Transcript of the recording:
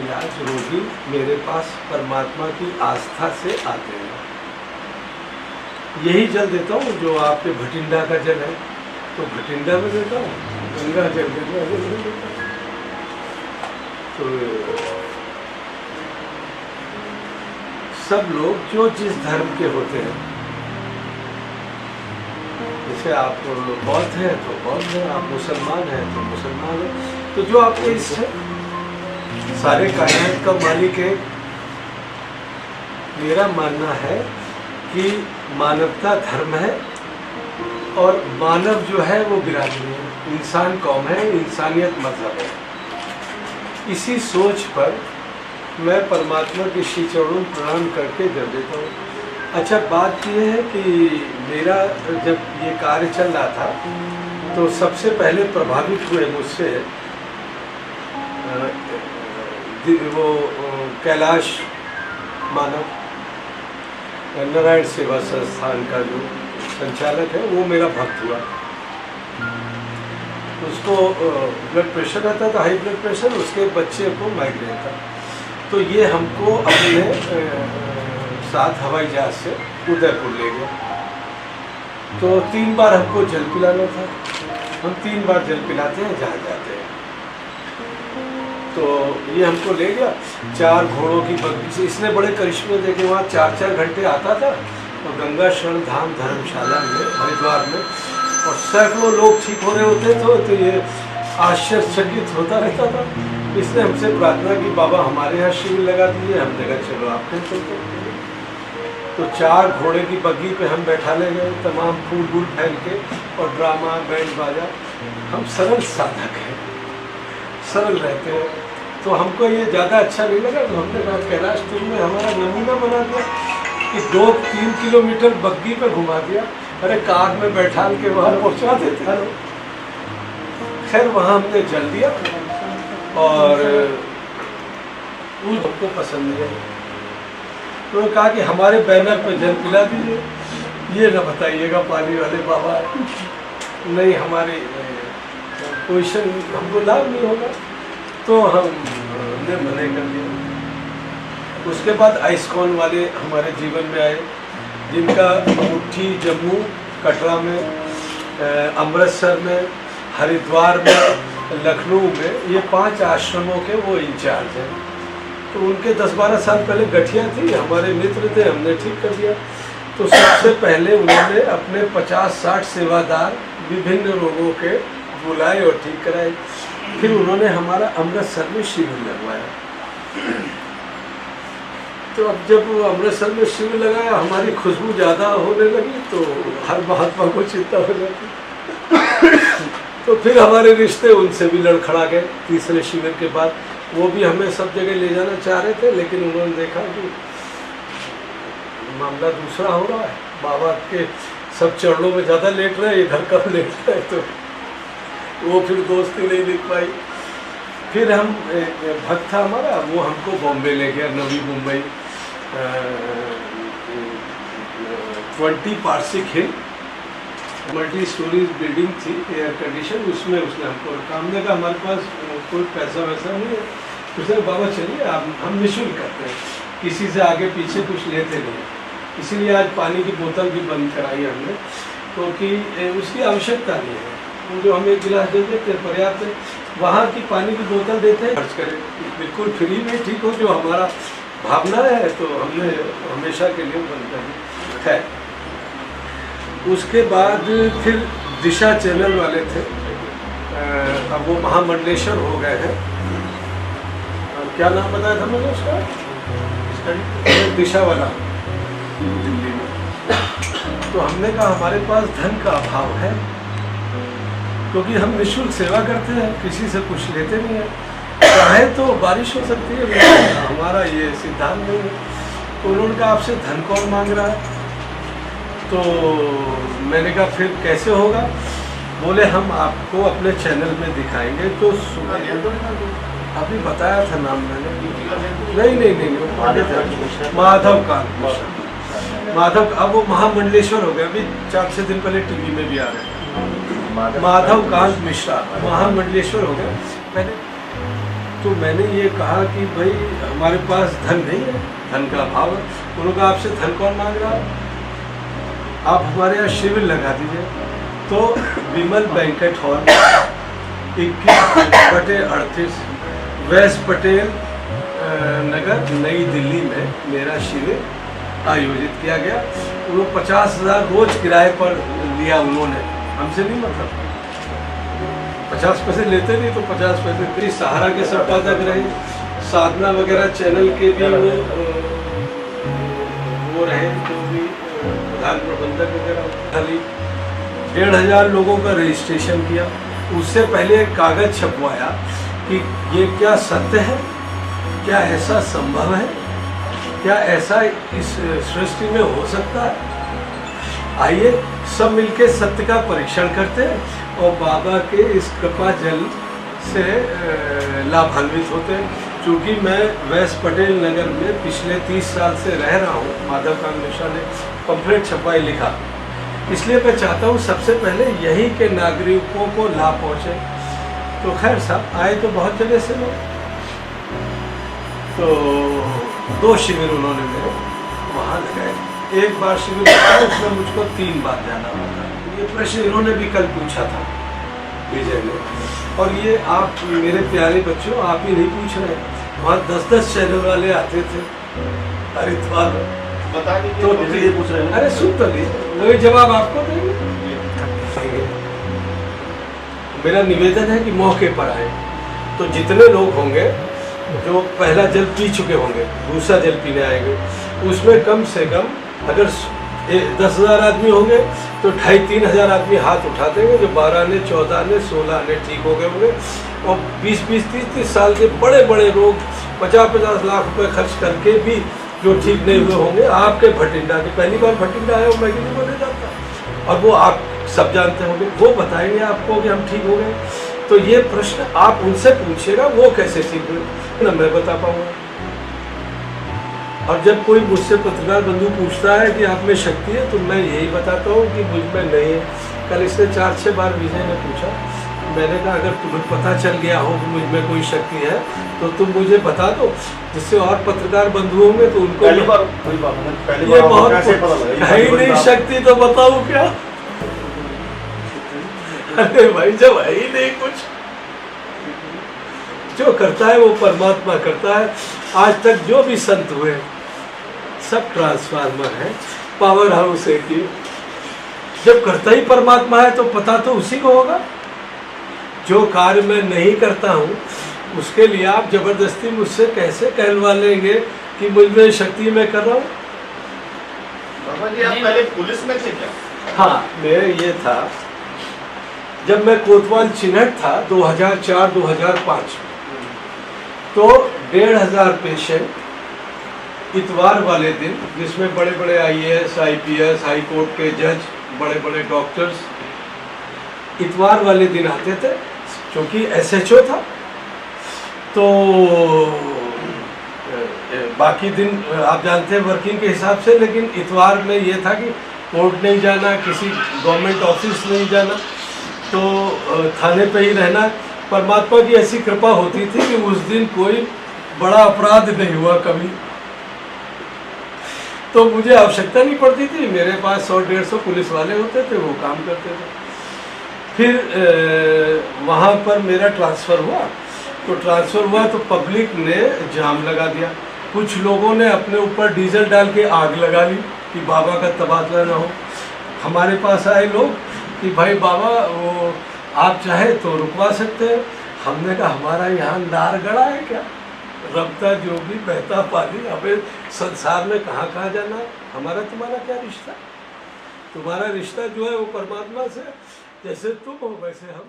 इलाज रोगी मेरे पास परमात्मा की आस्था से आते हैं। यही जल देता हूँ जो आपके भटिंडा का जल है तो भटिंडा में देता हूँ, गंगा जल देता हूँ। तो सब लोग जो जिस धर्म के होते हैं, जैसे आप बौद्ध हैं तो बौद्ध हैं, आप मुसलमान हैं तो मुसलमान हैं, तो जो आपके इष्ट है, सारे कायनात का मालिक है। मेरा मानना है कि मानवता धर्म है और मानव जो है वो बिरादरी है, इंसान कौम है, इंसानियत मजहब है। इसी सोच पर मैं परमात्मा के श्री चरणों में प्रणाम करके जल देता हूँ। अच्छा, बात यह है कि मेरा जब ये कार्य चल रहा था तो सबसे पहले प्रभावित हुए मुझसे वो कैलाश मानव नारायण सेवा संस्थान का जो संचालक है, वो मेरा भक्त हुआ। उसको ब्लड प्रेशर रहता था, हाई ब्लड प्रेशर, उसके बच्चे को माइग्रेन था। तो ये हमको अपने साथ हवाई जहाज से उदयपुर ले गए। तो 3 बार हमको जल पिलाना था, हम 3 बार जल पिलाते हैं जहाँ जाते हैं। तो ये हमको ले गया 4 घोड़ों की बग्घी से। इसने बड़े करिश्मे देखे, वहाँ 4-4 घंटे आता था और गंगा शरण धाम धर्मशाला में हरिद्वार में, और सैकड़ों लोग ठीक हो रहे होते थे। तो ये आश्चर्यचकित होता रहता था। इसने हमसे प्रार्थना की, बाबा हमारे यहाँ शिविर लगा दीजिए। हमने कहा चलो आपके चलते। तो 4 घोड़े की बग्घी पे हम बैठा ले गए, तमाम फूल वूल फैल के और ड्रामा बैंड बाजा। हम सरल साधक हैं, सरल रहते हैं, तो हमको ये ज़्यादा अच्छा नहीं लगा। तो हमने कहा कैलाश तुमने हमारा नमूना बना दिया कि 2-3 किलोमीटर बग्घी पे घुमा दिया। अरे कार में बैठा के वहाँ पहुँचा देते हैं। खैर वहाँ हमने जल दिया और उसको पसंद नहीं आई। तो कहा कि हमारे बैनर पे जल पिला दीजिए, ये ना बताइएगा पानी वाले बाबा नहीं, हमारी पोजीशन हमको लाभ नहीं होगा। तो हमने मना कर दिया। उसके बाद आइसकॉन वाले हमारे जीवन में आए, जिनका मुट्ठी जम्मू, कटरा में, अमृतसर में, हरिद्वार में, लखनऊ में, ये 5 आश्रमों के वो इंचार्ज हैं। तो उनके 10-12 साल पहले गठिया थी, हमारे मित्र थे, हमने ठीक कर दिया। तो सबसे पहले उन्होंने अपने 50-60 सेवादार विभिन्न रोगों के बुलाए और ठीक कराए। फिर उन्होंने हमारा अमृतसर में शिविर लगवाया। तो अब जब वो अमृतसर में शिविर लगाया, हमारी खुशबू ज़्यादा होने लगी, तो हर महात्मा को चिंता हो जाती। तो फिर हमारे रिश्ते उनसे भी लड़खड़ा गए। तीसरे शिविर के बाद वो भी हमें सब जगह ले जाना चाह रहे थे, लेकिन उन्होंने देखा कि मामला दूसरा हो रहा है, बाबा के सब चरणों में ज़्यादा लेट रहे, इधर कब लेट रहे, तो वो फिर दोस्ती नहीं दिख पाई। फिर हम भक्त था हमारा, वो हमको बॉम्बे ले गया, नवी मुंबई, 20 पार्सिक हिल मल्टी स्टोरीज बिल्डिंग थी, एयर कंडीशन, उसमें उसने हमको काम लगा। हमारे पास कोई पैसा वैसा नहीं है। उसने बाबा चलिए आप, हम निःशुल्क करते हैं, किसी से आगे पीछे कुछ लेते नहीं। इसीलिए आज पानी की बोतल भी बंद कराई हमने, क्योंकि उसकी आवश्यकता नहीं है। वो जो हम 1 गिलास दे देते पर्याप्त है, वहाँ की पानी की बोतल देते हैं, खर्च करें बिल्कुल फ्री में, ठीक हो, जो हमारा भावना है, तो हमने हमेशा के लिए बंद कर दी। खैर उसके बाद फिर दिशा चैनल वाले थे, अब वो महामंडलेश्वर हो गए हैं। क्या नाम बताया था मैंने उसका? दिशा वाला दिल्ली में। तो हमने कहा हमारे पास धन का अभाव है, क्योंकि हम निःशुल्क सेवा करते हैं, किसी से कुछ लेते नहीं है। चाहे तो बारिश हो सकती है, लेकिन हमारा ये सिद्धांत नहीं है। तो उन्होंने कहा आपसे धन कौन मांग रहा है? तो मैंने कहा फिर कैसे होगा? बोले हम आपको अपने चैनल में दिखाएंगे। तो अभी बताया था नाम मैंने, नहीं, माधव, अब वो महामंडलेश्वर हो गया, अभी 4-6 दिन पहले टीवी में भी आ रहे हैं। माधव कांत मिश्रा महामंडलेश्वर हो गया। मैंने तो मैंने ये कहा कि भाई हमारे पास धन नहीं है, धन का अभाव है। उन्होंने कहा आपसे धन कौन मांग रहा है, आप हमारे यहाँ शिविर लगा दीजिए। तो विमल banquet hall 21/38 waste Patel Nagar नई दिल्ली में मेरा शिविर आयोजित किया गया। वो 50,000 रोज किराए पर लिया उन्होंने, हमसे नहीं, मतलब 50 पैसे लेते नहीं तो 50 पैसे फ्री। सहारा के संपादक रहे, साधना वगैरह चैनल के भी वो रहे, जो भी प्रधान प्रबंधक वगैरह। खाली 1,500 लोगों का रजिस्ट्रेशन किया। उससे पहले एक कागज छपवाया कि ये क्या सत्य है, क्या ऐसा संभव है, क्या ऐसा इस सृष्टि में हो सकता है। आइए सब मिलके सत्य का परीक्षण करते हैं और बाबा के इस कृपा जल से लाभान्वित होते हैं। क्योंकि मैं वेस्ट पटेल नगर में पिछले 30 साल से रह रहा हूँ, माधव कांग मिश्रा ने पंफलेट छपाई लिखा, इसलिए मैं चाहता हूँ सबसे पहले यही के नागरिकों को लाभ पहुँचे। तो खैर साहब आए तो बहुत जगह से लोग, तो 2 शिविर उन्होंने मेरे वहाँ लगाए। एक बार शिविर लगा, उसमें मुझको 3 बार जाना होगा। ये प्रश्न इन्होंने भी कल पूछा था विजय ने, और ये आप मेरे प्यारे बच्चों आप ही नहीं पूछ रहे, वहाँ 10-10 चैनल वाले आते थे हरिद्वार में। बता दीजिए तो ये पूछ रहे हैं। अरे सुन तो लीजिए, वही जवाब आपको देंगे। मेरा निवेदन है कि मौके पर आए, तो जितने लोग होंगे जो पहला जल पी चुके होंगे, दूसरा जल पीने आएंगे, उसमें कम से कम अगर 10,000 आदमी होंगे तो 2,500-3 हज़ार आदमी हाथ उठा देंगे। जो 12 आने, 14 आने, 16 आने ठीक हो गए होंगे। और 20-20, 30-30 साल के बड़े बड़े लोग 50-50 लाख रुपए खर्च करके भी जो ठीक नहीं हुए होंगे, आपके भटिंडा के पहली बार भटिंडा आया, वो मैं किसी को नहीं जानता, और वो आप सब जानते होंगे, वो बताएंगे आपको कि हम ठीक हो गए। तो ये प्रश्न आप उनसे पूछिएगा वो कैसे ठीक हुए, ना मैं बता पाऊंगा। और जब कोई मुझसे पत्रकार बंधु पूछता है कि आप में शक्ति है, तो मैं यही बताता हूँ कि मुझ में नहीं है। कल इसने 4-6 बार विजय ने पूछा, मैंने कहा अगर तुम्हें पता चल गया हो कि मुझ में कोई शक्ति है तो तुम मुझे बता दो, जिससे और पत्रकार बंधु होंगे तो उनको पहली बार कोई बात नहीं, ये बहुत है ही नहीं शक्ति तो बताऊँ क्या। अरे भाई जब है ही नहीं कुछ, जो करता है वो परमात्मा करता है। आज तक जो भी संत हुए सब ट्रांसफार्मर है, पावर हाउस है कि जब करता ही परमात्मा है तो पता तो उसी को होगा। जो कार्य मैं नहीं करता हूँ उसके लिए आप जबरदस्ती मुझसे कैसे कहलवा लेंगे कि मुझ में शक्ति मैं कर रहा हूँ। बाबा जी आप पहले पुलिस में थे क्या? हाँ, मेरा ये था जब मैं कोतवाल चिन्हट था 2004-2005, तो 1,500 पेशेंट इतवार वाले दिन, जिसमें बड़े बड़े IAS, IPS, हाई कोर्ट के जज, बड़े बड़े डॉक्टर्स इतवार वाले दिन आते थे, क्योंकि SHO था। तो बाकी दिन आप जानते हैं वर्किंग के हिसाब से, लेकिन इतवार में ये था कि कोर्ट नहीं जाना, किसी गवर्नमेंट ऑफिस नहीं जाना, तो थाने पे ही रहना। परमात्मा की ऐसी कृपा होती थी कि उस दिन कोई बड़ा अपराध नहीं हुआ कभी, तो मुझे आवश्यकता नहीं पड़ती थी। मेरे पास 100-150 पुलिस वाले होते थे, वो काम करते थे। फिर वहाँ पर मेरा ट्रांसफ़र हुआ, तो ट्रांसफ़र हुआ तो पब्लिक ने जाम लगा दिया। कुछ लोगों ने अपने ऊपर डीजल डाल के आग लगा ली कि बाबा का तबादला ना हो। हमारे पास आए लोग कि भाई बाबा वो आप चाहे तो रुकवा सकते हैं। हमने कहा हमारा यहाँ नार गड़ा है क्या, रबता जो भी बहता पानी, हमें संसार में कहाँ कहाँ जाना है, हमारा तुम्हारा क्या रिश्ता। तुम्हारा रिश्ता जो है वो परमात्मा से, जैसे तुम हो वैसे हम।